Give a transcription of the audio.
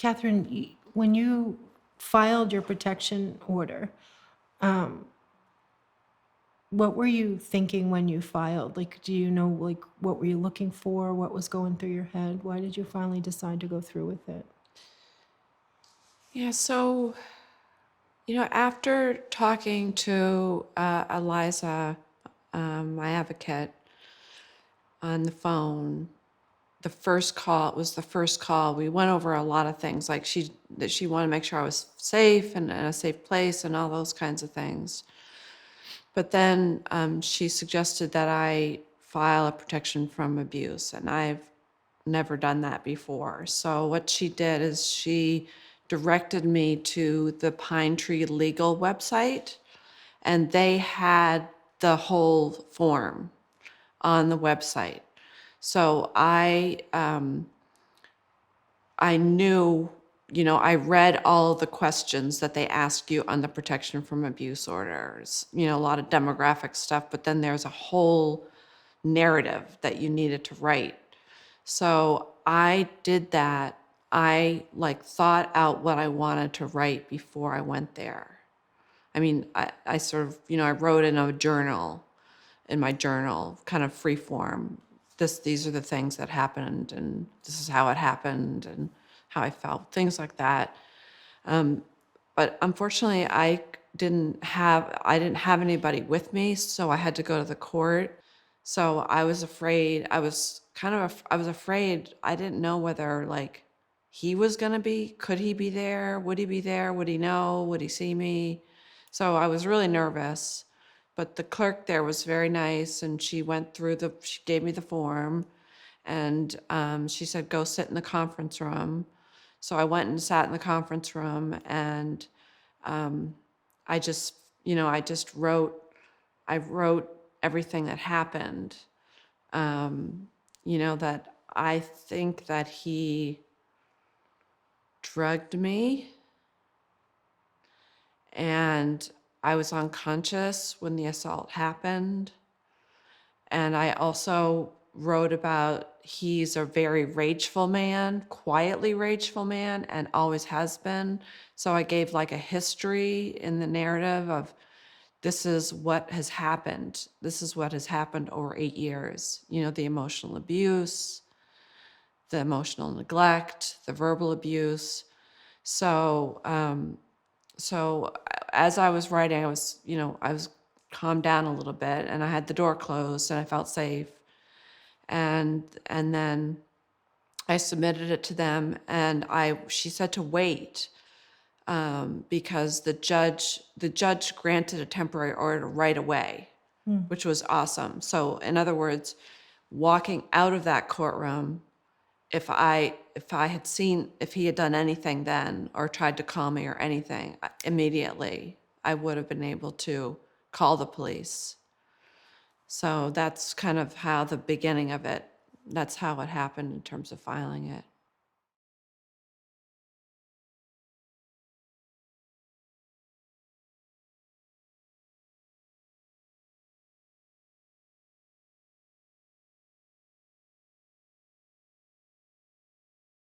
Catherine, when you filed your protection order, what were you thinking when you filed? Like, do you know, like, what were you looking for? What was going through your head? Why did you finally decide to go through with it? Yeah, so, after talking to Eliza, my advocate, on the phone, the first call, it was the first call. We went over a lot of things, like that she wanted to make sure I was safe and in a safe place and all those kinds of things. But then she suggested that I file a protection from abuse, and I've never done that before. So what she did is she directed me to the Pine Tree Legal website, and they had the whole form on the website. So I knew, I read all of the questions that they ask you on the protection from abuse orders, a lot of demographic stuff, but then there's a whole narrative that you needed to write. So I did that. I thought out what I wanted to write before I went there. I mean, I sort of, I wrote in my journal, kind of free form. These are the things that happened, and this is how it happened, and how I felt, things like that. But unfortunately, I didn't have anybody with me, so I had to go to the court. So I was afraid. I was afraid. I didn't know whether he was gonna be. Could he be there? Would he be there? Would he know? Would he see me? So I was really nervous. But the clerk there was very nice, and she gave me the form, and she said, go sit in the conference room. So I went and sat in the conference room, and I just, I wrote everything that happened. That I think that he drugged me, and I was unconscious when the assault happened. And I also wrote about he's a very rageful man, quietly rageful man, and always has been. So I gave a history in the narrative of this is what has happened. This is what has happened over 8 years. The emotional abuse, the emotional neglect, the verbal abuse. So, so as I was writing, I was calmed down a little bit, and I had the door closed, and I felt safe. And then I submitted it to them, and she said to wait, because the judge granted a temporary order right away, which was awesome. So in other words, walking out of that courtroom, if he had done anything then or tried to call me or anything, immediately I would have been able to call the police. So that's kind of how the beginning of it, that's how it happened in terms of filing it.